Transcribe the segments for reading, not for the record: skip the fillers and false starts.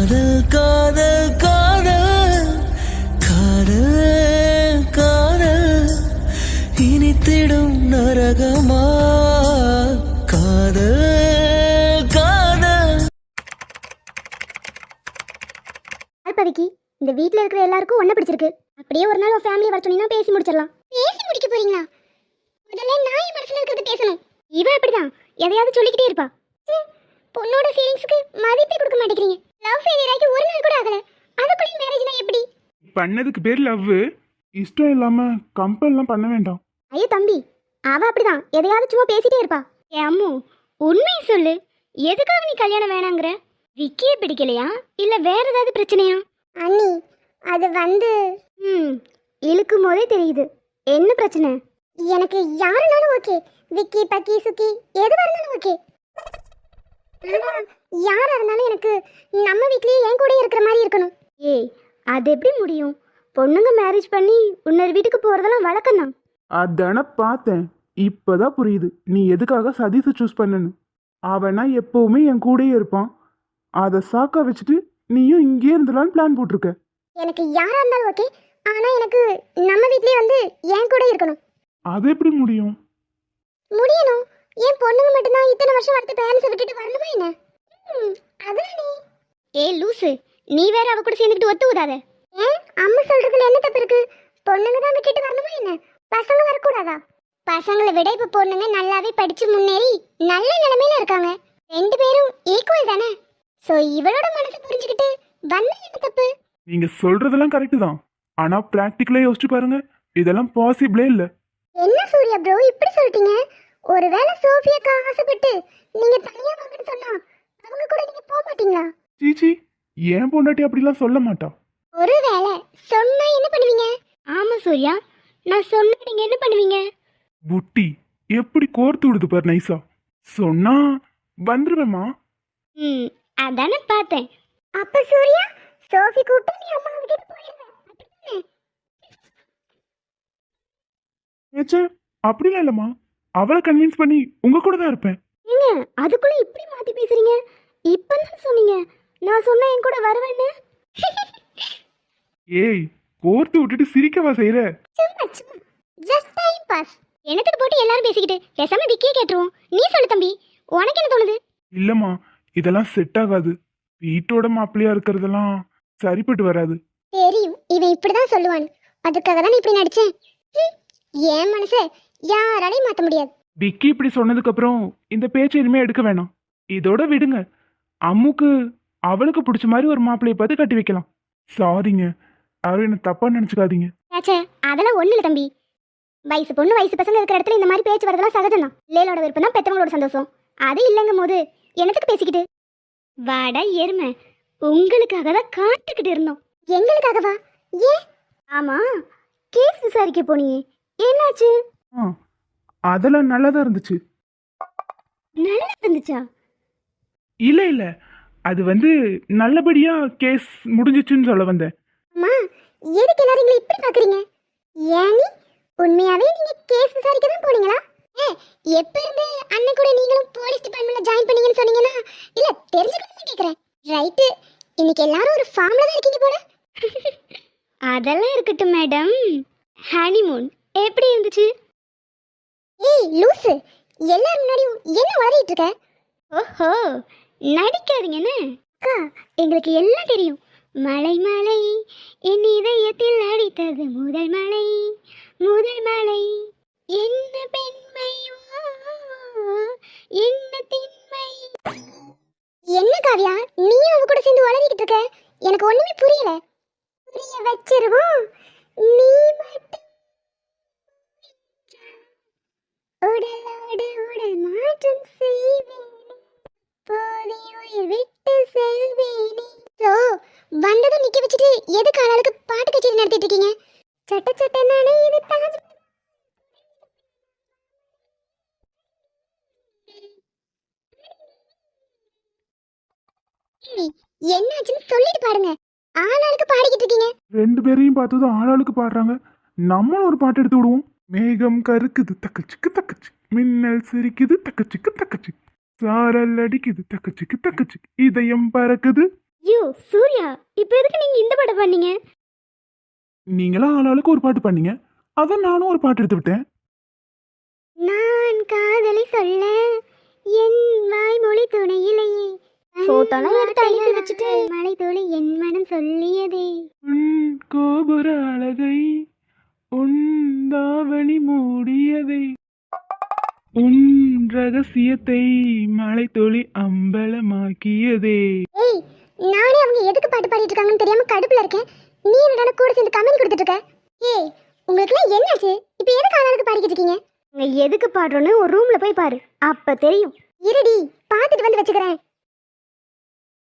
காதல் காதல் காதல் காதல் காதல் இனித்திடும் நரகமா காதல் காதல். இப்போதைக்கு இந்த வீட்டில் இருக்கிற எல்லாருக்கும் ஒன்றை பிடிச்சிருக்கு. அப்படியே ஒரு நாள் ஒரு ஃபேமிலி வர சொன்னீங்கன்னா பேசி முடிச்சிடலாம். பேசி முடிக்க போறீங்களா? முதல்ல நான் என் மனசுல இருக்கிறது பேசணும். இவன் அப்படிதான் எதையாவது சொல்லிக்கிட்டே இருப்பா. பொண்ணோட ஃபீலிங்ஸ்க்கு மதிப்பே கொடுக்க மாட்டேங்கிறீங்க. லவ் ஃபெயிலியர் ஆகி ஒரு நாள் கூட ஆகல, அதுக்குள்ளே மேரேஜ்னா எப்படி? பண்ணதுக்கு பேர் லவ். இஷ்டம் இல்லாம கம்பல்லாம் பண்ண வேண்டாம். ஐயோ தம்பி, அவ அப்படிதான் எதையாவது சும்மா பேசிட்டே இருப்பா. ஏ அம்மு, உண்மையை சொல்லு, எதுக்காக நீ கல்யாணம் வேணாங்கிற? விக்கியே பிடிக்கலையா இல்ல வேற ஏதாவது பிரச்சனையா? அண்ணி அது வந்து இழுக்கும் போதே தெரியுது என்ன பிரச்சனை. எனக்கு யாருனாலும் ஓகே, விக்கி பக்கி சுக்கி எதுவாக இருந்தாலும் ஓகே. யாரா இருந்தாலும் எனக்கு நம்ம வீட்லயே என் கூட இருக்கிற மாதிரி இருக்கணும். ஏய் அது எப்படி முடியும்? பொண்ணுங்க மேரேஜ் பண்ணி இன்னொரு வீட்டுக்கு போறதெல்லாம் வழக்கம் தான். அதான பார்த்தேன், இப்பதான் புரியுது நீ எதுக்காக சதீஷை சூஸ் பண்ணனு. அவனா எப்பவுமே என் கூடயே இருப்பான். அதை சாக்கா வச்சுட்டு நீயும் இங்கே இருந்தலான்னு பிளான் போட்டிருக்க. எனக்கு யாரா இருந்தாலும் ஓகே, ஆனா எனக்கு நம்ம வீட்லயே வந்து என் கூட இருக்கணும். அது எப்படி முடியும்? முடியணும். ஏன் பொண்ணுங்க மட்டும்தான் இத்தனை வருஷம் வளர்த்து பேரண்ட்ஸை விட்டுட்டு வரணுமா என்ன? அதானே. ஏ லூசு, நீ வேற அவ கூட சேர்ந்துக்கிட்டு ஒத்து விடாத. ஏன் அம்மா சொல்றதுல என்ன தப்பு இருக்கு? பொண்ணுங்க தான் விட்டுட்டு வரணுமா என்ன? பசங்க வரக்கூடாதா? பசங்களை விட இப்ப பொண்ணுங்க நல்லாவே படிச்சு முன்னேறி நல்ல நிலைமையில இருக்காங்க. ரெண்டு பேரும் ஈக்குவல் தானே. சோ இவளோட மனசு புரிஞ்சுக்கிட்டு வந்தா என்ன தப்பு? நீங்க சொல்றதெல்லாம் கரெக்டு தான், ஆனா பிராக்டிக்கலா யோசிச்சு பாருங்க, இதெல்லாம் பாசிபிளே இல்ல. என்ன சூர்யா ப்ரோ இப்படி சொல்லிட்டீங்க? ஒருவேளை சோஃபியாக்கு ஆசைப்பட்டு நீங்க தனியா வாங்கன்னு சொன்னா அவங்க கூட நீங்க போக மாட்டீங்களா? சீச்சி, ஏன் பொண்டாட்டி அப்படிலாம் சொல்ல மாட்டா. ஒருவேளை சொன்னா என்ன பண்ணுவீங்க? ஆமா சூர்யா, நான் சொன்னா நீங்க என்ன பண்ணுவீங்க? புட்டி எப்படி கோர்த்து விடுது பாரு நைஸா. சொன்னா வந்துருவேமா. அதானே பார்த்தேன். அப்ப சூர்யா சோஃபி கூப்பிட்டு நீ அம்மா விட்டுட்டு போயிடுவேன் அப்படிதானே? ஏச்சே அப்படிலாம் இல்லம்மா, அவளை கன்வின்ஸ் பண்ணி உங்க கூட தான் இருப்பேன். ஏங்க அதுக்குள்ள இப்படி மாத்தி பேசுறீங்க? இப்பதான் சொன்னீங்க நான் சொன்னா என் கூட வருவேன்னு. ஏய், கோர்த்து விட்டுட்டு சிரிக்கவா செய்யற? சும்மா சும்மா ஜஸ்ட் டைம் பாஸ். என்னத்துக்கு போட்டு எல்லாரும் பேசிக்கிட்டு பேசாம விக்கியே கேட்டுருவோம். நீ சொல்லு தம்பி, உனக்கு என்ன தோணுது? இல்லம்மா, இதெல்லாம் செட் ஆகாது. வீட்டோட மாப்பிள்ளையா இருக்கிறதெல்லாம் சரிப்பட்டு வராது. தெரியும் இவன் இப்படிதான் சொல்லுவான், அதுக்காக தான் இப்படி நடிச்சேன். என் மனசை யாராலையும் மாத்த முடியாது. விக்கி இப்படி சொன்னதுக்கு அப்புறம் இந்த பேச்சை இனிமே எடுக்க வேணாம். இதோட விடுங்க. அம்முக்கு அவளுக்கு பிடிச்ச மாதிரி ஒரு மாப்பிள்ளைய பார்த்து கட்டி வைக்கலாம். சாரிங்க, யாரும் என்ன தப்பா நினைச்சுக்காதீங்க. ஆச்சே அதெல்லாம் ஒண்ணு இல்ல தம்பி. வயசு பொண்ணு வயசு பசங்க இருக்கிற இடத்துல இந்த மாதிரி பேச்சு வரதெல்லாம் சகஜம் தான். லேலோட விருப்பம் தான் பெத்தவங்களோட சந்தோஷம். அது இல்லைங்கும் போது என்னத்துக்கு பேசிக்கிட்டு? வாடா எருமை, உங்களுக்காக தான் காத்துக்கிட்டு இருந்தோம். எங்களுக்காகவா? ஏன்? ஆமா, கேஸ் விசாரிக்க போனியே, என்னாச்சு? அதெல்லாம் நல்லாதான் இருந்துச்சு. நல்லா இருந்துச்சா? இல்ல இல்ல, அது வந்து நல்லபடியா கேஸ் முடிஞ்சிச்சுன்னு சொல்ல வந்தேன். அம்மா எதுக்கு எல்லாரும் எங்களை இப்படி பாக்குறீங்க? ஏனி உண்மையாவே நீங்க கேஸ் விசாரிக்க தான் போனீங்களா? எப்ப இருந்து அண்ணன் கூட நீங்களும் போலீஸ் டிபார்ட்மெண்ட்ல ஜாயின் பண்ணீங்கன்னு சொன்னீங்கன்னா இல்ல தெரிஞ்சுக்கணும்னு கேக்குறேன். ரைட்டு, இன்னைக்கு எல்லாரும் ஒரு ஃபார்ம்ல தான் இருக்கீங்க போல. அதெல்லாம் இருக்கட்டும் மேடம். ஹனிமூன் எப்படி இருந்துச்சு? ஏய் லூசு, எல்லாரும் முன்னாடியும் என்ன வளரிட்டு இருக்க? ஓஹோ நடிக்காதீங்கன்னு. அக்கா எங்களுக்கு எல்லாம் தெரியும். மலை மலை என் இதயத்தில் அடித்தது முதல் மலை முதல் மலை. என்ன பெண்மையோ என்ன திண்மை. என்ன காவியா நீயும் அவ கூட சேர்ந்து வளரிக்கிட்டு இருக்க? எனக்கு ஒண்ணுமே புரியல. புரிய வச்சிருவோம். நீ மட்டும் உடலோடு உடல் மாற்றம் செய்வேனே, போதை உயிர் விட்டு செல்வேனே. சோ வந்ததும் நிக்க வச்சுட்டு எதுக்கு ஆளாளுக்கு பாட்டு கச்சேரி நடத்திட்டு இருக்கீங்க? சட்ட சட்ட நானே இது தாஜ். என்னாச்சுன்னு சொல்லிட்டு பாருங்க. ஆளாளுக்கு பாடிக்கிட்டு இருக்கீங்க. ரெண்டு பேரையும் பார்த்ததும் ஆளாளுக்கு பாடுறாங்க. நம்மளும் ஒரு பாட்டு எடுத்து விடுவோம். மேகம் கருக்குது தக்கச்சுக்கு தக்கச்சு, மின்னல் சிரிக்குது தக்கச்சுக்கு தக்கச்சு, சாரல் அடிக்குது தக்கச்சுக்கு தக்கச்சு, இதயம் பறக்குது. ஐயோ சூர்யா இப்போ எதுக்கு நீங்க இந்த படம் பண்ணீங்க? நீங்களாம் ஆளாளுக்கு ஒரு பாட்டு பண்ணீங்க, அதான் நானும் ஒரு பாட்டு எடுத்து விட்டேன். நான் காதலை சொல்ல என் வாய்மொழி துணையிலேயே போட்டோலாம் எடுத்து அனுப்பி வச்சுட்டு மலை துளி என் மனம் சொல்லியதே. உன் கோபுர அழகை உன் தாவணி மூடியதை உன் ரகசியத்தை மழை துளி அம்பலமாக்கியதே. ஏய் நானே அவங்க எதுக்கு பாட்டு பாடிட்டு இருக்காங்கன்னு தெரியாம கடுப்புல இருக்கேன். நீ என்னடா கூட சேர்ந்து கமெண்ட் கொடுத்துட்டு இருக்க? ஏய் உங்களுக்குலாம் என்னாச்சு? இப்போ எதுக்கு ஆளாளுக்கு பாடிக்கிட்டு இருக்கீங்க? நீங்க எதுக்கு பாடுறோன்னு ஒரு ரூம்ல போய் பாரு, அப்ப தெரியும். இருடி பார்த்துட்டு வந்து வச்சுக்கிறேன்.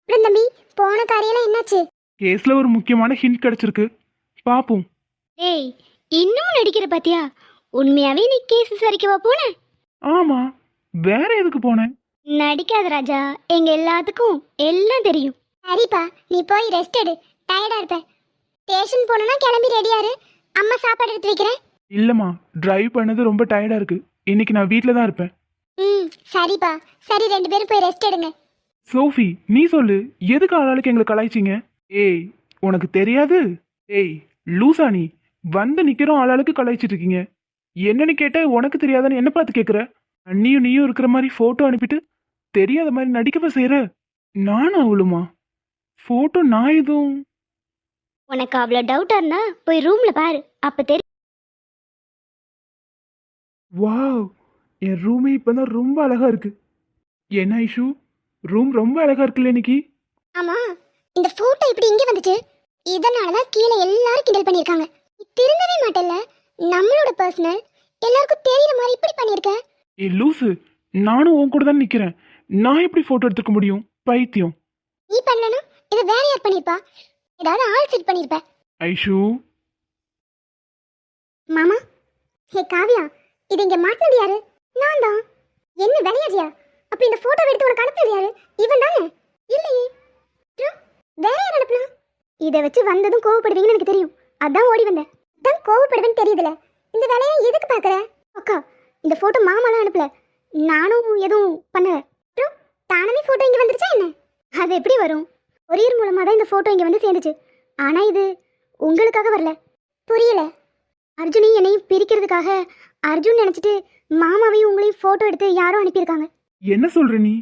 அப்புறம் தம்பி போன காரியெல்லாம் என்னாச்சு? கேஸ்ல ஒரு முக்கியமான ஹிண்ட் கிடைச்சிருக்கு, பாப்போம். ஏய் இன்னும் நடிக்கிற பாத்தியா? உண்மையாவே நீ கேஸ் விசாரிக்கவா போன? ஆமா, வேற எதுக்கு போனேன்? நடிக்காத ராஜா, எங்க எல்லாத்துக்கும் எல்லாம் தெரியும். சரிப்பா நீ போய் ரெஸ்ட் எடு, டயர்டா இருப்ப. ஸ்டேஷன் போனா கிளம்பி ரெடியாரு, அம்மா சாப்பாடு எடுத்து வைக்கிறேன். இல்லம்மா, டிரைவ் பண்ணது ரொம்ப டயர்டா இருக்கு, இன்னைக்கு நான் வீட்டில் தான் இருப்பேன். ம் சரிப்பா, சரி 2 பேரும் போய் ரெஸ்ட் எடுங்க. சோஃபி நீ சொல்லு, எதுக்கு ஆளாளுக்கு எங்களை கலாய்ச்சிங்க? ஏய் உனக்கு தெரியாது? ஏய் லூசா, நீ வந்து நிக்கிறோம் ஆளாளுக்கு கலாய்ச்சிட்டு இருக்கீங்க. என்னன்னு கேட்ட உனக்கு தெரியாதான்னு என்ன பார்த்து கேட்குற? அண்ணியும் நீயும் இருக்கிற மாதிரி ஃபோட்டோ அனுப்பிட்டு தெரியாத மாதிரி நடிக்கவா செய்கிற? நானும் அவளுமா? ஃபோட்டோ நான் எதுவும். உனக்கு அவ்வளோ டவுட்டா இருந்தா போய் ரூம்ல பாரு, அப்ப தெரியும். வாவ், என் ரூமே இப்போதான் ரொம்ப அழகா இருக்கு. என்ன ஐஷு, ரூம் ரொம்ப அழகா இருக்குல்ல இன்னைக்கு? ஆமா, இந்த போட்டோ இப்படி இங்க வந்துச்சு, இதனாலதான் கீழே எல்லாரும் கிண்டல் பண்ணிருக்காங்க. நீ திருந்தவே மாட்டல்ல, நம்மளோட பர்சனல் எல்லாருக்கும் தெரியற மாதிரி இப்படி பண்ணிருக்க. ஏ லூசு, நானும் உன் கூட தான் நிக்கிறேன், நான் எப்படி ஃபோட்டோ எடுத்துக்க முடியும்? பைத்தியம். நீ பண்ணலனா இத வேற யார் பண்ணிருப்பா? ஏதாவது ஆள் செட் பண்ணிருப்ப. ஐஷு. மாமா, ஹே காவியா, இது இங்க மாட்டினது யாரு? நான் தான். என்ன விளையாடியா? அப்ப இந்த போட்டோ எடுத்து உனக்கு அனுப்புனது யாரு? இவன் தானே? இல்லையே, வேற யார் அனுப்புனா? இதை வச்சு வந்ததும் கோவப்படுவீங்கன்னு எனக்கு தெரியும், அதான் ஓடி வந்தேன். தான் கோவப்படுவேன்னு தெரியுதுல, இந்த வேலையை எதுக்கு பாக்குற? அக்கா இந்த போட்டோ மாமாலாம் அனுப்பல, நானும் எதுவும் பண்ணல. தானவே போட்டோ இங்க வந்துருச்சா என்ன? அது எப்படி வரும்? கொரியர் மூலமா தான் இந்த போட்டோ இங்க வந்து சேர்ந்துச்சு, ஆனா இது உங்களுக்காக வரல. புரியல? அர்ஜுனையும் என்னையும் பிரிக்கிறதுக்காக அர்ஜுன் நினைச்சிட்டு மாமாவையும் உங்களையும் போட்டோ எடுத்து யாரும் அனுப்பியிருக்காங்க. என்ன சொல்ற நீ?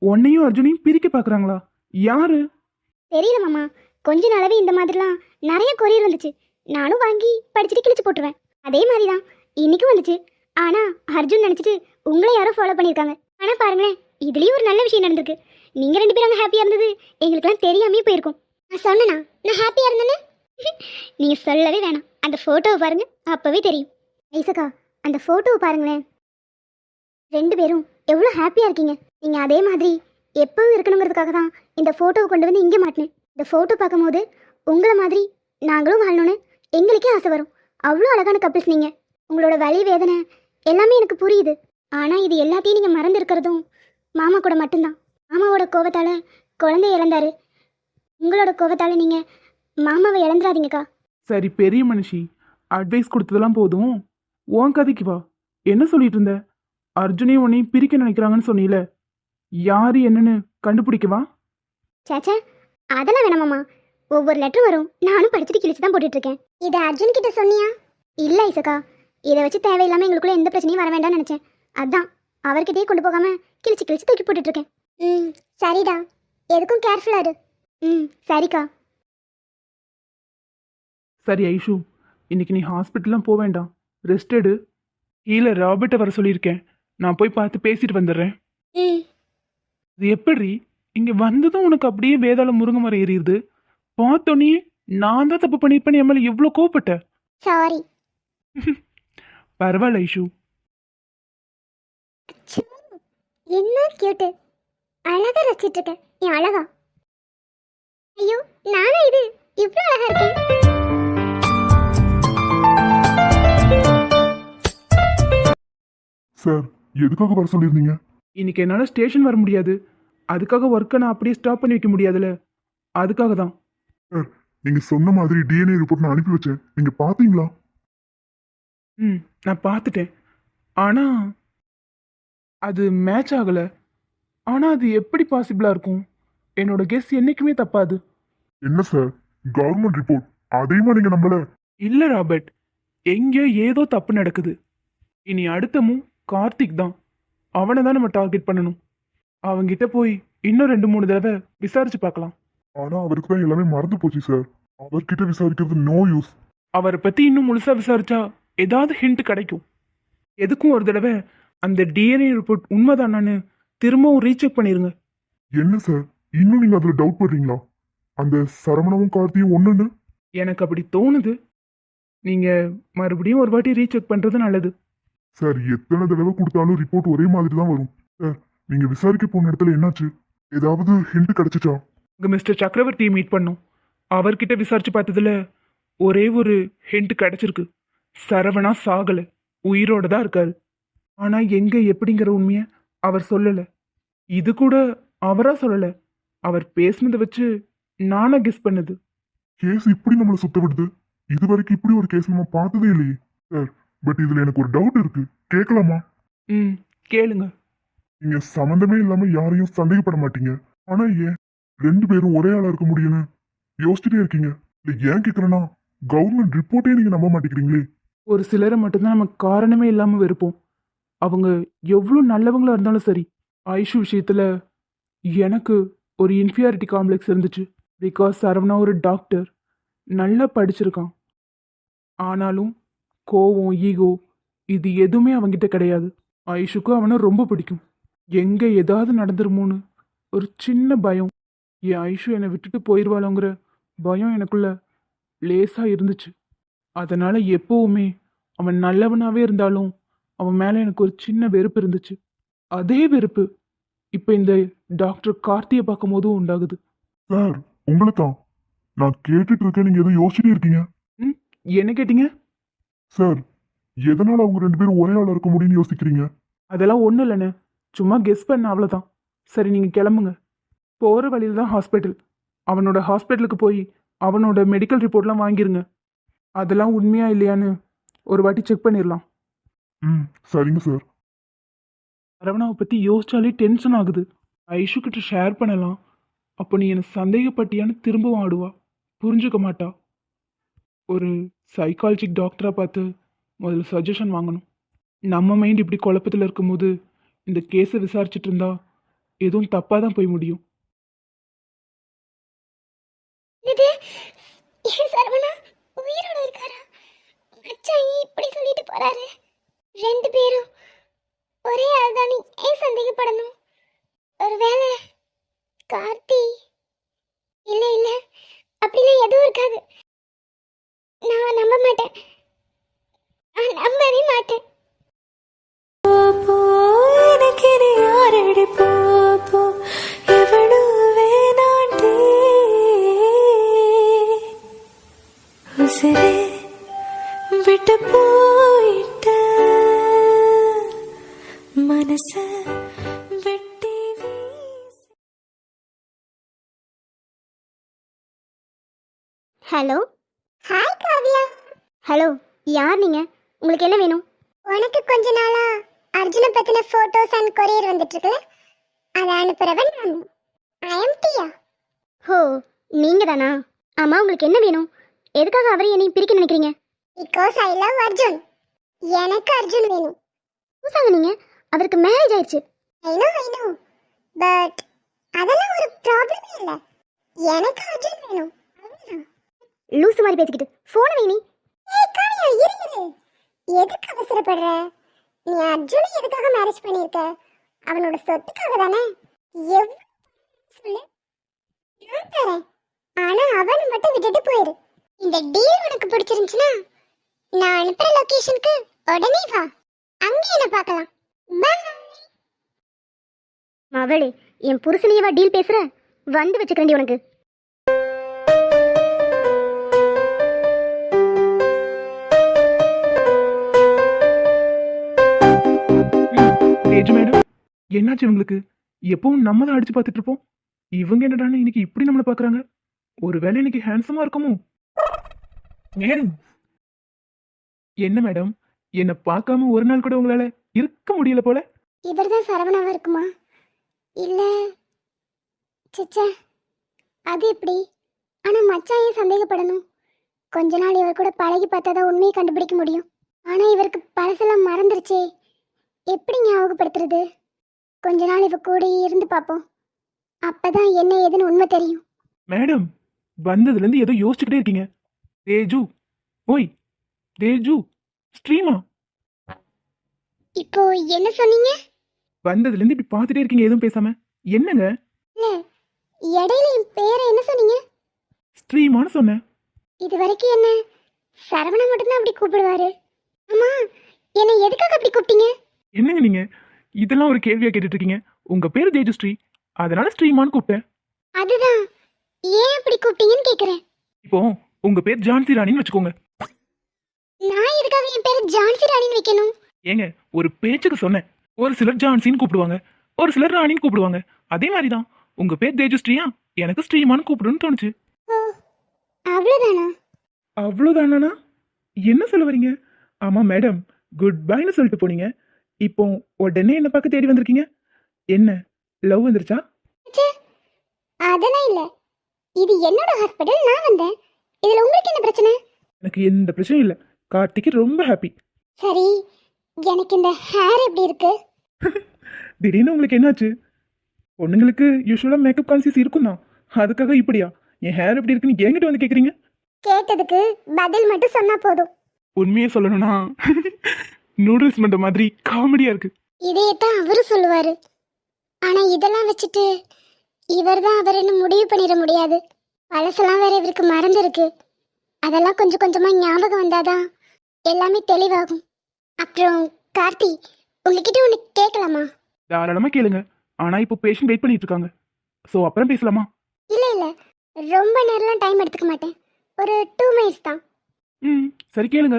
உன்னையும் அர்ஜுனையும் பிரிக்க பாக்குறாங்களா? யாரு? தெரியல மாமா, கொஞ்ச நாளாவே இந்த மாதிரிலாம் நிறைய கொரியர் வந்துச்சு, நானும் வாங்கி படிச்சுட்டு கிழிச்சு போட்டுருவேன். அதே மாதிரி தான் இன்னைக்கும் வந்துச்சு, ஆனா அர்ஜுன் நினைச்சிட்டு உங்களை யாரும் ஃபாலோ பண்ணியிருக்காங்க. ஆனா பாருங்களேன், இதுலயும் ஒரு நல்ல விஷயம் நடந்திருக்கு. நீங்க 2 பேரும் அங்கே ஹாப்பியா இருந்தது எங்களுக்குலாம் தெரியாமே போயிருக்கும். நான் சொன்னேனா நான் ஹாப்பியா இருந்தேன்னு? நீங்க சொல்லவே வேணாம், அந்த போட்டோவை பாருங்க, அப்பவே தெரியும். ஐசக்கா அந்த போட்டோவை பாருங்களேன், 2 பேரும் எவ்வளோ ஹாப்பியா இருக்கீங்க. நீங்க அதே மாதிரி எப்பவும் இருக்கணுங்கிறதுக்காக தான் இந்த போட்டோவை கொண்டு வந்து இங்கே மாட்டினேன். இந்த போட்டோ பார்க்கும்போது உங்களை மாதிரி நாங்களும் வாழணும்னு எங்களுக்கே ஆசை வரும். அவ்வளோ அழகான கப்பிள்ஸ் நீங்க. உங்களோட வலி வேதனை எல்லாமே எனக்கு புரியுது, ஆனா இது எல்லாத்தையும் நீங்க மறந்து இருக்கிறதும் மாமா கூட மட்டும்தான். மாமாவோட கோவத்தால குழந்தை இழந்தாரு, உங்களோட கோவத்தால நீங்க மாமாவை இழந்துடாதீங்கக்கா. சரி பெரிய மனுஷி, அட்வைஸ் கொடுத்ததெல்லாம் போதும், உன் கதைக்கு வா. என்ன சொல்லிட்டு இருந்த? அர்ஜுனையும் உன்னையும் பிரிக்க நினைக்கிறாங்கன்னு சொன்னீல, யாரு என்னன்னு கண்டுபிடிக்கவா? சேச்சா அதெல்லாம் வேணாமாம்மா, ஒவ்வொரு லெட்டரும் வரும், நானும் படிச்சுட்டு கிழிச்சு தான் போட்டுட்டு இருக்கேன். இதை அர்ஜுன் கிட்ட சொன்னியா? இல்ல ஐசக்கா, இதை வச்சு தேவையில்லாம எங்களுக்குள்ள எந்த பிரச்சனையும் வர வேண்டாம்னு நினைச்சேன், அதான் அவர்கிட்டயே கொண்டு போகாம கிழிச்சு கிழிச்சு தூக்கி போட்டுட்டு இருக்கேன். ம் சரிடா, எதுக்கும் கேர்ஃபுல்லா இரு. ம் சரிக்கா. சரி ஐஷு, இன்னைக்கு நீ ஹாஸ்பிட்டல்லாம் போக வேண்டாம், ரெஸ்ட் எடு. கீழே ராபர்ட்டை வர சொல்லியிருக்கேன், நான் போய் பார்த்து பேசிட்டு வந்துடுறேன். ம் இது எப்படி இங்க வந்ததும் உனக்கு அப்படியே வேதாள முருங்கை மரம் எரியுது? பார்த்தோன்னே நான் தான் தப்பு பண்ணியிருப்பேன், என் மேலே எவ்வளோ கோவப்பட்ட. சாரி. பரவாயில்ல ஐஷு. என்ன கியூட், அழகா ரசிச்சிட்டு இருக்க. நீ அழகா? ஐயோ நானா இது இவ்வளோ அழகா இருக்கேன்? சார், எதுக்காக வர சொல்லியிருந்தீங்க? இன்னைக்கு என்னால் ஸ்டேஷன் வர முடியாது, அதுக்காக ஒர்க்கை நான் அப்படியே ஸ்டாப் பண்ணி வைக்க முடியாதுல்ல, அதுக்காக தான். சார், நீங்க சொன்ன மாதிரி டிஎன்ஏ ரிப்போர்ட் நான் அனுப்பி வச்சேன், நீங்க பாத்தீங்களா? ம் நான் பார்த்துட்டேன், ஆனால் அது மேட்ச் ஆகலை. ஆனால் அது எப்படி பாசிபிளாக இருக்கும்? என்னோட கெஸ் என்னைக்குமே தப்பாது. என்ன சார், கவர்மெண்ட் ரிப்போர்ட் அதையுமா நீங்க நம்பல? இல்ல ராபர்ட், எங்கேயோ ஏதோ தப்பு நடக்குது. இனி அடுத்தமும் கார்த்திக் தான். அவனை தான் நம்ம டார்கெட் பண்ணணும். அவங்கிட்ட போய் இன்னும் 2-3 தடவை விசாரிச்சு பார்க்கலாம். ஆனா அவருக்கு தான் எல்லாமே மறந்து போச்சு சார். அவர்கிட்ட விசாரிக்கிறது நோ யூஸ். அவரை பத்தி இன்னும் முழுசா விசாரிச்சா ஏதாவது ஹிண்ட் கிடைக்கும். எதுக்கும் ஒரு தடவை அந்த டிஎன்ஏ ரிப்போர்ட் உண்மைதானான்னு திரும்பவும் ரீசெக் பண்ணிருங்க. என்ன சார், இன்னும் நீங்க அதுல டவுட் பண்றீங்களா? அந்த சரவணவும் கார்த்தியும் ஒண்ணுன்னு? எனக்கு அப்படி தோணுது. நீங்க மறுபடியும் ஒரு வாட்டி ரீசெக் பண்றது நல்லது. சார், எத்தனை தடவை கொடுத்தாலும் ரிப்போர்ட் ஒரே மாதிரி தான் வரும். சார், நீங்க விசாரிக்க போன இடத்துல என்னாச்சு? ஏதாவது ஹிண்ட் கிடைச்சிச்சா? இங்க மிஸ்டர் சக்கரவர்த்தியை மீட் பண்ணோம். அவர்கிட்ட விசாரிச்சு பார்த்ததுல ஒரே ஒரு ஹிண்ட் கிடைச்சிருக்கு. சரவணா சாகல, உயிரோட தான் இருக்காரு. ஆனா எங்க எப்படிங்கிற உண்மையை அவர் சொல்லல. இது கூட அவரா சொல்லல, அவர் பேசுனதை வச்சு நானா கெஸ் பண்ணது. கேஸ் இப்படி நம்மளை சுத்த விடுது. இது வரைக்கும் இப்படி ஒரு கேஸ் நம்ம பார்த்ததே இல்லையே சார். பட் இதுல எனக்கு ஒரு டவுட் இருக்கு, கேட்கலாமா? ம், கேளுங்க. நீங்க சம்மந்தமே இல்லாம யாரையும் சந்தேகப்பட மாட்டீங்க. ஆனா ஏன் 2 பேரும் ஒரே ஆளா இருக்க முடியும்னு யோசிச்சுட்டே இருக்கீங்க? இல்ல ஏன் கேக்குறேன்னா, கவர்மெண்ட் ரிப்போர்ட்டே நீங்க நம்ப மாட்டேங்கிறீங்களே. ஒரு சிலரை மட்டும்தான் நம்ம காரணமே இல்லாம வெறுப்போம். அவங்க எவ்வளோ நல்லவங்களா இருந்தாலும் சரி. ஐஷு விஷயத்துல எனக்கு ஒரு இன்ஃபியாரிட்டி காம்ப்ளெக்ஸ் இருந்துச்சு. பிகாஸ் சரவணா ஒரு டாக்டர், நல்லா படிச்சிருக்கான். ஆனாலும் கோவம், ஈகோ இது எதுவுமே அவங்கிட்ட கிடையாது. ஐஷுக்கு அவனை ரொம்ப பிடிக்கும். எங்கே ஏதாவது நடந்துருமோன்னு ஒரு சின்ன பயம். என் ஐஷு என்னை விட்டுட்டு போயிடுவாளோங்கிற பயம் எனக்குள்ள லேசாக இருந்துச்சு. அதனால் எப்போவுமே அவன் நல்லவனாகவே இருந்தாலும் அவன் மேலே எனக்கு ஒரு சின்ன வெறுப்பு இருந்துச்சு. அதே வெறுப்பு இப்போ இந்த டாக்டர் கார்த்தியை பார்க்கும் போதும் உண்டாகுது. சார், உங்களை தான் நான் கேட்டுட்டு இருக்கேன். நீங்க எதுவும் யோசிச்சுட்டே இருக்கீங்க. ம், என்ன கேட்டீங்க? சார், எதனால அவங்க 2 பேரும் ஒரே ஆளா இருக்க முடியும்னு யோசிக்கிறீங்க? அதெல்லாம் ஒன்றும் இல்லைண்ணே, சும்மா கெஸ் பண்ண அவ்வளோதான். சரி, நீங்கள் கிளம்புங்க. போகிற வழியில் தான் ஹாஸ்பிட்டல். அவனோட ஹாஸ்பிட்டலுக்கு போய் அவனோட மெடிக்கல் ரிப்போர்ட்லாம் வாங்கிருங்க. அதெல்லாம் உண்மையா இல்லையான்னு ஒரு வாட்டி செக் பண்ணிடலாம். ம், சரிங்க சார். சரவணாவை பற்றி யோசிச்சாலே டென்ஷன் ஆகுது. ஐஷு கிட்ட ஷேர் பண்ணலாம். அப்போ நீ என்னை சந்தேகப்பட்டியான்னு திரும்பவும் ஆடுவா, புரிஞ்சுக்க மாட்டா. ஒரு சைக்காலஜிக் டாக்டராக பார்த்து முதல்ல சஜஷன் வாங்கணும். நம்ம மைண்ட் இப்படி குழப்பத்தில் இருக்கும்போது இந்த கேஸை விசாரிச்சுட்டு இருந்தா எதுவும் தப்பாக தான் போய் முடியும். இது ஏன் சரவணா உயிரோட இருக்காரா? மச்சான் ஏன் இப்படி சொல்லிட்டு போறாரு? 2 பேரும் ஒரே ஆள் தானே, ஏன் சந்தேகப்படணும்? ஒருவேளை கார்த்தி? இல்ல இல்ல, அப்படிலாம் எதுவும் இருக்காது. நான் நம்ப மாட்டேன், நான் நம்பவே மாட்டேன். விட்டு போயிட்ட மனச வெட்டி வீசி. ஹலோ. ஹாய் காவ்யா. ஹலோ, யார் நீங்க? உங்களுக்கு என்ன வேணும்? உனக்கு கொஞ்ச நாளா அர்ஜுனை பத்தின போட்டோஸ் அண்ட் கொரியர் வந்துட்டு இருக்குல்ல, அதை அனுப்புறவன் நான். ஐ எம் டியா. ஹோ, நீங்க தானா? ஆமா, உங்களுக்கு என்ன வேணும்? எதுக்காக அவரை என்னையும் பிரிக்க நினைக்கிறீங்க? Because I love Arjun. எனக்கு அர்ஜுன் வேணும். பூசாங்க நீங்க, அவருக்கு மேரேஜ் ஆயிடுச்சு. ஐ நோ பட் அதெல்லாம் ஒரு ப்ராப்ளமே இல்லை. எனக்கு அர்ஜுன் வேணும். லூசு மாதிரி பேசிக்கிட்டு போனை வைனி. ஏய் காவியா, இரு. எதுக்கு அவசரப்படுற? நீ அர்ஜுனை எதுக்காக மேரேஜ் பண்ணியிருக்க? அவனோட சொத்துக்காக தானே? சொல்லு, நான் தரேன். ஆனா அவனை மட்டும் விட்டுட்டு போயிரு. இந்த டீல் உனக்கு பிடிச்சிருந்துச்சுன்னா நான் அனுப்புற லொகேஷனுக்கு உடனே வா, அங்கே என்ன பார்க்கலாம். பாய். மவளே, என் புருஷனையவா டீல் பேசுற? வந்து வச்சுக்கிறேன்டி உனக்கு. ஏஜ் மேடம், என்னாச்சு இவங்களுக்கு? எப்பவும் நம்ம தான் அடிச்சு பார்த்துட்டு இருப்போம். இவங்க என்னடான்னு இன்னைக்கு இப்படி நம்மளை பார்க்குறாங்க. ஒருவேளை இன்னைக்கு ஹேண்ட்ஸமா இருக்குமோ? மேடம், என்ன மேடம், என்னை பார்க்காம ஒரு நாள் கூட உங்களால இருக்க முடியல போல. இவர்தான் சரவணாவா இருக்குமா? இல்ல சிச்சா அது எப்படி ஆனா மச்சான் ஏன் சந்தேகப்படணும்? கொஞ்ச நாள் இவர் கூட பழகி பார்த்தாதான் உண்மையை கண்டுபிடிக்க முடியும். ஆனா இவருக்கு பழசெல்லாம் மறந்துருச்சே, எப்படி ஞாபகப்படுத்துறது? கொஞ்ச நாள் இவ கூட இருந்து பார்ப்போம், அப்பதான் என்ன ஏதுன்னு உண்மை தெரியும். மேடம், வந்ததுலேருந்து ஏதோ யோசிச்சுக்கிட்டே இருக்கீங்க. தேஜு, ஓய் தேஜு, ஸ்ரீமா, இப்போ என்ன சொன்னீங்க? வந்ததுலேருந்து இப்படி பார்த்துட்டே இருக்கீங்க எதுவும் பேசாம. என்னங்க? இல்ல, இடையில என் பேரை என்ன சொன்னீங்க? ஸ்ரீமான்னு சொன்னேன். இது வரைக்கும் என்ன சரவணா மட்டும்தான் அப்படி கூப்பிடுவாரு. ஆமா, என்னை எதுக்காக அப்படி கூப்பிட்டீங்க? என்னங்க நீங்க இதெல்லாம் ஒரு கேள்வியா கேட்டுட்டு இருக்கீங்க? உங்க பேரு தேஜுஸ்ரீ, அதனால ஸ்ரீமான்னு கூப்பிட்டேன். அதுதான், ஏன் அப்படி கூப்பிட்டீங்கன்னு கேக்குறேன். இப்போ உங்க பேர் ஜான்சி ராணின்னு வச்சுக்கோங்க. நான் எதுக்காக என் பேரை ஜான்சி ராணின்னு வைக்கணும்? ஏங்க, ஒரு பேச்சுக்கு சொன்னேன். ஒரு சிலர் ஜான்சின்னு கூப்பிடுவாங்க, ஒரு சிலர் ராணின்னு கூப்பிடுவாங்க. அதே மாதிரி தான் உங்க பேர் தேஜுஸ்ரீயா, எனக்கு ஸ்ரீமான்னு கூப்பிடுன்னு தோணுச்சு. ஓ, அவ்வளவுதானா? அவ்வளோதானா? என்ன சொல்ல வரீங்க? ஆமா மேடம், குட் பைன்னு சொல்லிட்டு போனீங்க. இப்போ உடனே என்ன பார்க்க தேடி வந்திருக்கீங்க. என்ன லவ் வந்துருச்சா? ச்சே, அதெல்லாம் இல்ல. இது என்னோட ஹாஸ்பிடல், நான் வந்தேன். இதுல உங்களுக்கு என்ன பிரச்சனை? எனக்கு எந்த பிரச்சனையும் இல்லை. கார்த்திக்கு ரொம்ப ஹாப்பி. சரி, எனக்கு இந்த ஹேர் எப்படி இருக்கு? திடீர்னு உங்களுக்கு என்னாச்சு? பொண்ணுங்களுக்கு யூஸ்வலாக மேக்கப் கான்சியஸ் இருக்கும் தான், அதுக்காக இப்படியா? என் ஹேர் எப்படி இருக்குன்னு என்கிட்ட வந்து கேட்குறீங்க? கேட்டதுக்கு பதில் மட்டும் சொன்னா போதும். உண்மையே சொல்லணும்னா நூடுல்ஸ் மண்ட மாதிரி காமெடியா இருக்கு. இதையத்தான் அவரு சொல்லுவாரு. ஆனா இதெல்லாம் வச்சுட்டு இவர் தான் அவர்னு முடிவு பண்ணிட முடியாது. பழசெல்லாம் வேற இவருக்கு மறந்துருக்கு. அதெல்லாம் கொஞ்சம் கொஞ்சமா ஞாபகம் வந்தாதான் எல்லாமே தெளிவாகும். அப்புறம் கார்த்தி, உங்ககிட்ட ஒன்று கேட்கலாமா? தாராளமா கேளுங்க. ஆனா இப்போ பேஷண்ட் வெயிட் பண்ணிட்டு இருக்காங்க. ஸோ அப்புறம் பேசலாமா? இல்ல இல்ல, ரொம்ப நேரம்லாம் டைம் எடுத்துக்க மாட்டேன். ஒரு 2 மினிட்ஸ் தான். ம், சரி கேளுங்க.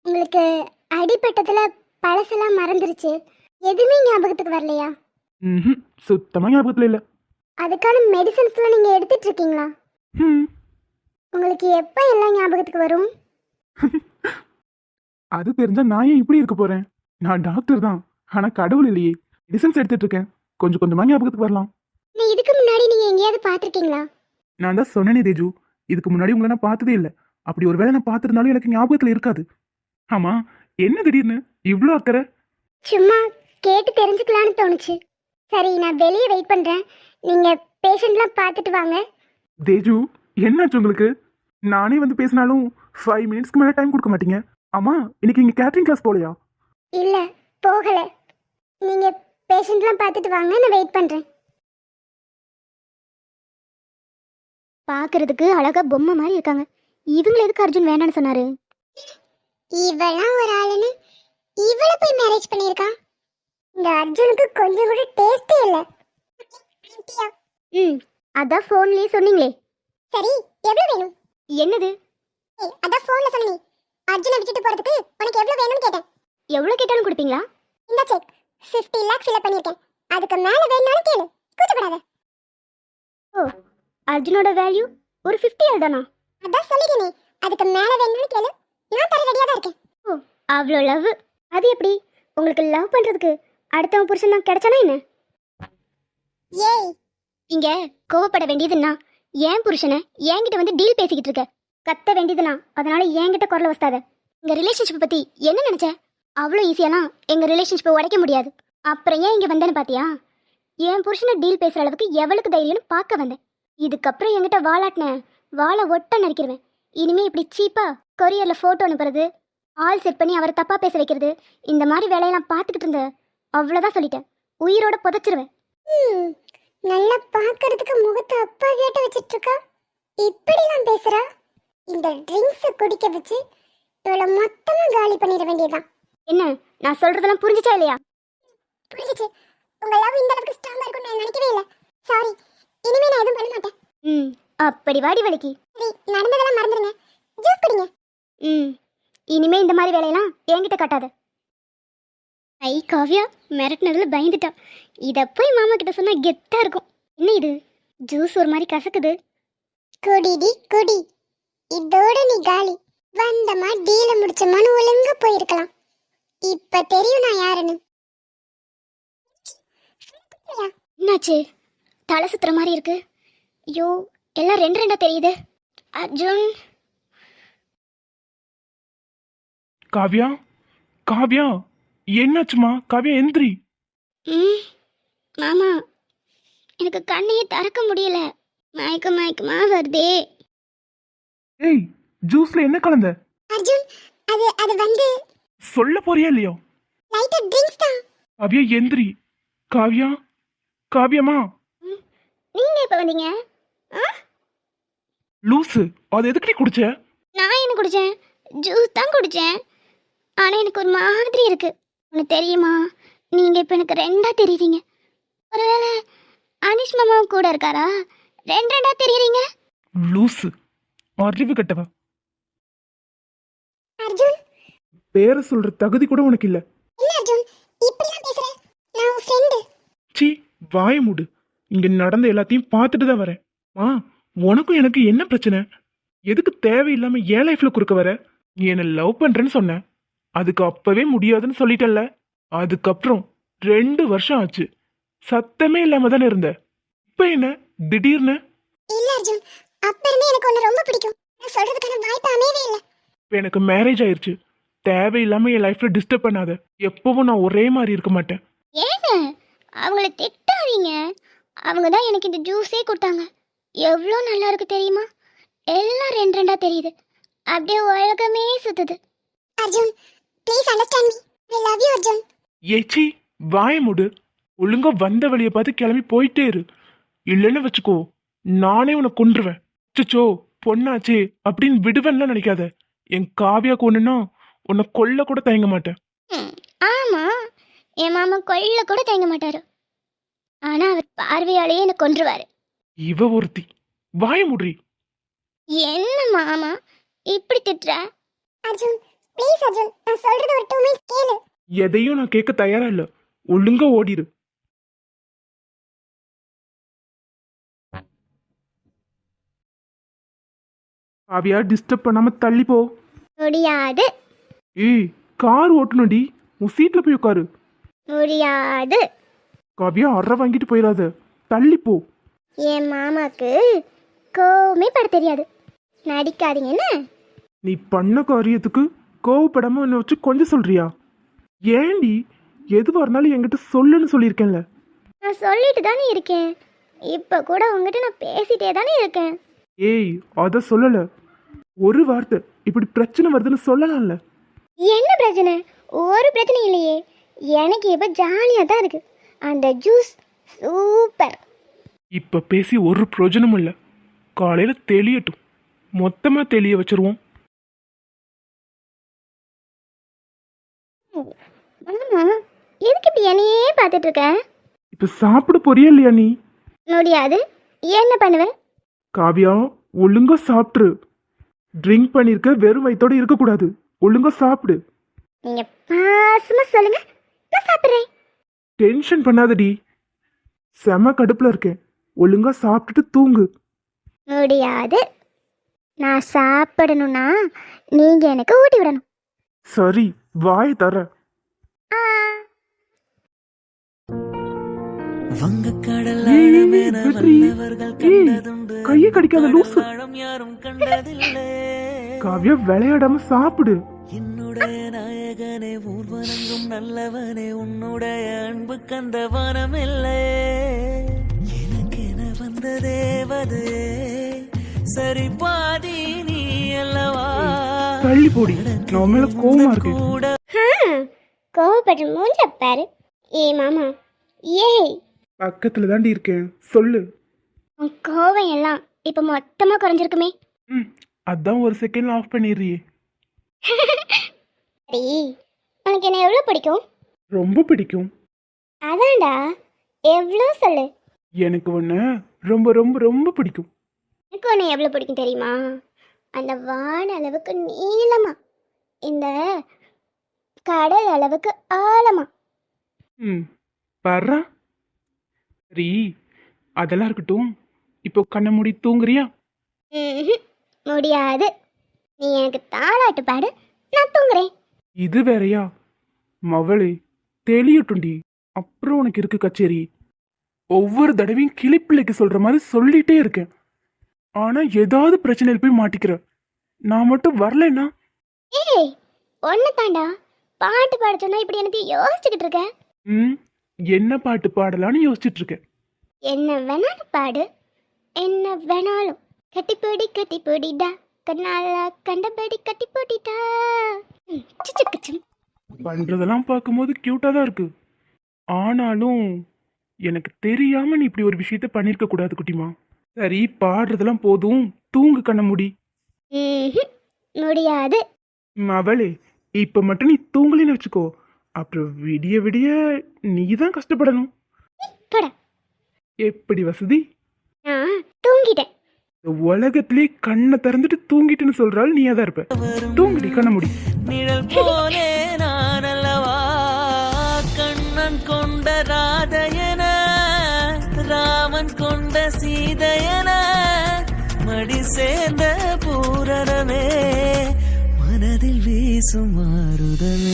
உங்களுக்கு அடிப்பட்டதுல பழசெல்லாம் மறந்துருச்சு, எதுவுமே ஞாபகத்துக்கு வரலையா? ம், சுத்தமா ஞாபகத்தில் இல்லை. அதுக்கான மெடிசன்ஸ்லாம் நீங்க எடுத்துட்டு இருக்கீங்களா? ம், உங்களுக்கு எப்போ எல்லாம் ஞாபகத்துக்கு வரும்? அது தெரிஞ்சா நான் ஏன் இப்படி இருக்க போறேன்? நான் டாக்டர் தான், ஆனா கடவுள் இல்லையே. மெடிசன்ஸ் எடுத்துட்டு இருக்கேன், கொஞ்சம் கொஞ்சமா ஞாபகத்துக்கு வரலாம். நீ இதுக்கு முன்னாடி நீங்க எங்கேயாவது பார்த்துருக்கீங்களா? நான் தான் சொன்னேனே தேஜு, இதுக்கு முன்னாடி உங்களை நான் பார்த்ததே இல்லை. அப்படி ஒரு வேளை நான் பார்த்துருந்தாலும் எனக்கு ஞாபகத்தில் இருக்காது. ஆமா, என்ன திடீர்னு இவ்வளோ அக்கறை? சும்மா கேட்டு தெரிஞ்சுக்கலான்னு தோணுச்சு. சரி, நான் வெளியே வெயிட் பண்றேன். நீங்க பேஷண்ட்லாம் பார்த்துட்டு வாங்க. தேஜு, என்னாச்சு உங்களுக்கு? நானே வந்து பேசினாலும் 5 மினிட்ஸ்க்கு மேலே டைம் கொடுக்க மாட்டீங்க. ஆமா, இன்னைக்கு நீங்க கேட்டரிங் கிளாஸ் போலையா? இல்ல, போகல. நீங்க பேஷண்ட்லாம் பார்த்துட்டு வாங்க, நான் வெயிட் பண்றேன். பார்க்கறதுக்கு அழகா பொம்மை மாதிரி இருக்காங்க. இவங்களை எதுக்கு அர்ஜுன் வேண்டான்னு சொன்னாரு? இவளாம் ஒரு ஆளுன்னு இவளை போய் மேரேஜ் பண்ணியிருக்கான். இந்த அர்ஜுனுக்கு கொஞ்சம் கூட டேஸ்டே இல்லை. அதான் ஃபோன்லயே சொன்னீங்களே. சரி, எவ்வளவு வேணும்? என்னது? அதான் ஃபோன்ல சொன்னீ. அர்ஜுனை விட்டுட்டு போறதுக்கு உனக்கு எவ்வளவு வேணும்னு கேட்டேன். எவ்வளவு கேட்டாலும் கொடுப்பீங்களா? இந்த செக் 50 லாக் ஃபில் பண்ணிருக்கேன். அதுக்கு மேல வேணும்னாலும் கேளு, கூச்சப்படாத. ஓ, அர்ஜுனோட வேல்யூ ஒரு 50 தானா? அதான் சொல்லிட்டேனே, அதுக்கு மேல வேணும்னு கேளு, நான் தர ரெடியா தான் இருக்கேன். ஓ, அவ்வளோ லவ். அது எப்படி? உங்களுக்கு லவ் பண்றதுக்கு அடுத்தவன் புருஷன் தான் கிடைச்சானா என்ன? ஏய், இங்க கோவப்பட வேண்டியதுன்னா ஏன் புருஷனை என்கிட்ட வந்து டீல் பேசிக்கிட்டு இருக்க? கத்த வேண்டியதுனா அதனால என்கிட்ட குரல வஸ்தாத. எங்க ரிலேஷன்ஷிப் பத்தி என்ன நினைச்ச? அவ்வளோ ஈஸியாலாம் எங்க ரிலேஷன்ஷிப்பை உடைக்க முடியாது. அப்புறம் ஏன் இங்க வந்தேன்னு பாத்தியா? என் புருஷனை டீல் பேசுற அளவுக்கு எவளுக்கு தைரியம்னு பார்க்க வந்தேன். இதுக்கப்புறம் என்கிட்ட வாலாட்டின வாழை ஒட்ட நடிக்கிறவன். இனிமே இப்படி சீப்பா கொரியர்ல போட்டோ அனுப்புறது, ஆள் செட் பண்ணி அவரை தப்பா பேச வைக்கிறது, இந்த மாதிரி வேலையெல்லாம் பார்த்துக்கிட்டு இருந்த அவ்வளோதான் சொல்லிட்டேன். உயிரோட புதைச்சிருவேன். நல்லா பார்க்கறதுக்கு முகத்தை அப்பா கேட்ட வச்சிட்டு இருக்கா, இப்படிலாம் பேசுறா. இந்த ட்ரிங்க்ஸை குடிக்க வச்சு இவளை மொத்தமா காலி பண்ணிட வேண்டியதுதான். என்ன, நான் சொல்றதெல்லாம் புரிஞ்சுச்சா இல்லையா? புரிஞ்சுச்சு. உங்க லவ் இந்த அளவுக்கு ஸ்ட்ராங்கா இருக்கும்னு நான் நினைக்கவே இல்லை. சாரி, இனிமே நான் எதுவும் பண்ண மாட்டேன். அப்படி வாடி வலிக்கு. சரி, நடந்ததெல்லாம் மறந்துடுங்க, ஜூஸ் குடிங்க. இனிமே இந்த மாதிரி வேலையெல்லாம் என்கிட்ட காட்டாத. ஐ காவ்யா மிரட்டினதுல பயந்துட்டா. இதை போய் மாமா கிட்ட சொன்னா கெத்தா இருக்கும். என்ன இது, ஜூஸ் ஒரு மாதிரி கசக்குது. குடிடி குடி, இதோட நீ காலி. வந்தமா டீல முடிச்சமான்னு ஒழுங்கா போயிருக்கலாம். இப்ப தெரியும் நான் யாருன்னு. என்னாச்சு? தலை சுத்துற மாதிரி இருக்கு. ஐயோ எல்லாம் ரெண்டு ரெண்டா தெரியுது. அர்ஜுன் காவ்யா, காவ்யா, என்னாச்சுமா? காவ்யா எந்திரி. ம் மாமா, எனக்கு கண்ணையே திறக்க முடியல. மயக்கமா வருதே. ஏய், ஜூஸ்ல என்ன கலந்த? அர்ஜுன் அது வந்து சொல்ல போறியா இல்லையா? லைட்டா ட்ரிங்க்ஸ் தான். காவ்யா எந்திரி. காவ்யா, காவ்யமா. நீங்க எப்ப வந்தீங்க? லூசு, அது எதுக்கு நீ குடிச்ச? நான் என்ன குடிச்சேன்? ஜூஸ் தான் குடிச்சேன். ஆனா எனக்கு ஒரு மாதிரி இருக்கு. உனக்கு தெரியுமா, நீங்க இப்ப எனக்கு ரெண்டா தெரியுறீங்க. ஒருவேளை அனிஷ் மாமாவும் கூட இருக்காரா? ரெண்டா தெரியுறீங்க. லூசு, அறிவு கட்டவ. அர்ஜுன், பேரை சொல்ற தகுதி கூட உனக்கு இல்ல. என்ன அர்ஜுன் இப்படிலாம் பேசுற? நான் உன் ஃப்ரெண்ட். சீ, வாய மூடு. இங்க நடந்த எல்லாத்தையும் பார்த்துட்டு தான் வரேன். உனக்கும் எனக்கு என்ன பிரச்சனை? எதுக்கு தேவையில்லாம என் லைஃப்ல குறுக்க வர? நீ என்ன லவ் பண்றேன்னு சொன்ன, அதுக்கு அப்பவே முடியாதுன்னு சொல்லிட்டல்ல. அதுக்கப்புறம் 2 வருஷம் ஆச்சு, சத்தமே இல்லாம தானே இருந்த. இப்ப என்ன திடீர்னு? இல்ல அர்ஜுன், அப்ப இருந்தே எனக்கு உன்னை ரொம்ப பிடிக்கும். நான் சொல்றதுக்கான வாய்ப்பு அமையவே இல்லை. இப்ப எனக்கு மேரேஜ் ஆயிருச்சு. தேவையில்லாம என் லைஃப்ல டிஸ்டர்ப் பண்ணாத. எப்பவும் நான் ஒரே மாதிரி இருக்க மாட்டேன். ஏங்க அவங்கள திட்டாதீங்க. அவங்க தான் எனக்கு இந்த ஜூஸே கொடுத்தாங்க. எவ்வளோ நல்லா இருக்கு தெரியுமா? எல்லாம் ரெண்டு ரெண்டா தெரியுது. அப்படியே உலகமே சுத்துது. Arjun please understand me. I love you Arjun. ஏச்சி, வாய மூடு. ஒழுங்கா வந்த வழியை பார்த்து கிளம்பி போயிட்டே இரு. இல்லைன்னு வச்சுக்கோ, நானே உன்னை கொன்றுவேன். சுச்சோ, பொண்ணாச்சே அப்படின்னு விடுவேன்லாம் நினைக்காத. என் காவியாக்கு ஒண்ணுன்னா உன்னை கொல்ல கூட தயங்க மாட்டேன். ஆமா, என் மாமா கொல்ல கூட தயங்க மாட்டாரு. ஆனா அவர் பார்வையாலேயே என்னை கொன்றுவாரு. இவ ஒருத்தி. வாய மூடுறி. என்ன மாமா இப்படி திட்டுற? அர்ஜுன் ப்ளீஸ் அர்ஜுன், நான் சொல்றது ஒரு 2 மினிட்ஸ் கேளு. எதையும் நான் கேட்க தயாரா இல்ல. ஒழுங்கா ஓடிரு. காவியா, டிஸ்டர்ப் பண்ணாம தள்ளி போ. முடியாது. ஏய், கார் ஓட்டணும்டி. உன் சீட்ல போய் உட்காரு. முடியாது. காவியா, அற வாங்கிட்டு போயிடாத. தள்ளி போ. என் மாமாக்கு கோவமே பட தெரியாது. நடிக்காதீங்க என்ன? நீ பண்ண காரியத்துக்கு கோவப்படாம என்ன வச்சு கொஞ்சம் சொல்றியா? ஏண்டி, எதுவா இருந்தாலும் என்கிட்ட சொல்லுன்னு சொல்லியிருக்கேன்ல. நான் சொல்லிட்டு தானே இருக்கேன். இப்போ கூட உங்ககிட்ட நான் பேசிட்டே தானே இருக்கேன். ஏய், அத சொல்லல. ஒரு வார்த்தை இப்படி பிரச்சனை வருதுன்னு சொல்லலாம்ல. என்ன பிரச்சனை? ஒரு பிரச்சனை இல்லையே. எனக்கு இப்போ ஜாலியாக தான் இருக்கு. அந்த ஜூஸ் சூப்பர். இப்ப பேசி ஒரு பிரயோஜனமும் இல்ல. காலையில தெளியட்டும், மொத்தமா தெளிய வச்சிருவோம். மாமா எதுக்கு இப்படி என்னையே பார்த்துட்டு இருக்க? இப்ப சாப்பிட போறியா இல்லையா நீ? முடியாது. என்ன பண்ணுவேன்? காவியா, ஒழுங்கா சாப்பிட்ரு. ட்ரிங்க் பண்ணிருக்க, வெறும் வயித்தோட இருக்கக்கூடாது. ஒழுங்கா சாப்பிடு. நீங்க பாசமா சொல்லுங்க, நான் சாப்பிட்றேன். டென்ஷன் பண்ணாதடி. செம கடுப்புல இருக்கேன். ஒழுங்கா சாப்பிட்டுட்டு தூங்கு. முடியாது. நான் சாப்பிடணும்னா நீங்க எனக்கு ஊட்டி விடணும். சரி, வாய தர. ஆ. வங்கக்கடல் ஏய், ஆழமென வெற்றி. வல்லவர்கள் ஏய், கண்டதுண்டு. கையை கடிக்காத லூசு. ஆழம் யாரும் கண்டதில்லை. காவியா, விளையாடாம சாப்பிடு. என்னுடைய நாயகனே, ஊர்வனங்கும் நல்லவனே, உன்னுடைய அன்பு கந்த வனமில்லை. எனக்கென வந்த தேவதே, சரி பாதி நீ அல்லவா. தள்ளி போடி. நான் மேல கோவமா இருக்கேன். கூட கோவப்பட்டு மூஞ்ச பாரு. ஏ மாமா, ஏய் பக்கத்துல தாண்டி இருக்கேன். சொல்லு. உன் கோவம் எல்லாம் இப்ப மொத்தமா குறைஞ்சிருக்குமே. அதான் ஒரு செகண்ட் ஆஃப் பண்ணிடுறியே. சரி, உனக்கு என்ன எவ்வளோ பிடிக்கும்? ரொம்ப பிடிக்கும். அதான்டா, எவ்வளோ சொல்லு. எனக்கு உன்னை ரொம்ப ரொம்ப ரொம்ப பிடிக்கும். எனக்கு உன்னை எவ்வளோ பிடிக்கும் தெரியுமா? அந்த வான அளவுக்கு நீளமா, இந்த கடல் அளவுக்கு ஆழமா. பர்றா. சரி, அதெல்லாம் இருக்கட்டும். இப்போ கண்ணை மூடி தூங்குறியா? ம்ஹும். முடியாது. நீ எனக்கு தாளாட்டு பாடு, நான் தூங்குறேன். இது வேறயா? மவளே, தெளியட்டுண்டி. அப்புறம் உனக்கு இருக்கு கச்சேரி. ஒவ்வொரு தடவையும் கிளிப்பிள்ளைக்கு சொல்ற மாதிரி சொல்லிட்டே இருக்கேன். ஆனா ஏதாவது பிரச்சனையில் போய் மாட்டிக்கிற. நான் மட்டும் வரலைன்னா ஏய் ஒன்னு தாண்டா பாட்டு பாட சொன்னா இப்படி எனக்கு யோசிச்சுக்கிட்டு இருக்க. என்ன பாட்டு பாடலான்னு யோசிச்சுட்டு இருக்கேன். என்ன வேணாலும் பாடு, என்ன வேணாலும். கட்டிப்பொடி கட்டிப்பொடிடா, கண்ணால கண்டபடி கட்டிப்பொடிடா. சிச்சுக்குச்சும். பண்றதெல்லாம் பார்க்கும்போது கியூட்டா தான் இருக்கு. ஆனாலும் எனக்கு தெரியாம நீ இப்படி ஒரு விஷயத்த பண்ணிருக்க கூடாது குட்டிமா. சரி, பாடுறதெல்லாம் போதும், தூங்கு கண்ண முடி. ம்ஹும். முடியாது. அவளே, இப்ப மட்டும் நீ தூங்கலின்னு வச்சுக்கோ, அப்புறம் விடிய விடிய நீ தான் கஷ்டப்படணும். போடா. எப்படி வசதி? நான் தூங்கிட்டேன். இந்த உலகத்திலே கண்ணை திறந்துட்டு தூங்கிட்டுன்னு சொல்றாள் நீயா தான் இருப்ப. தூங்குடி கண்ண முடி. நிழல் போலே நான் அல்லவா கண்ணன் கொண்ட ராதையன ராமன் கொண்ட சீதையன மடி சேர்ந்த பூரணமே மனதில் வீசும் மாறுதல்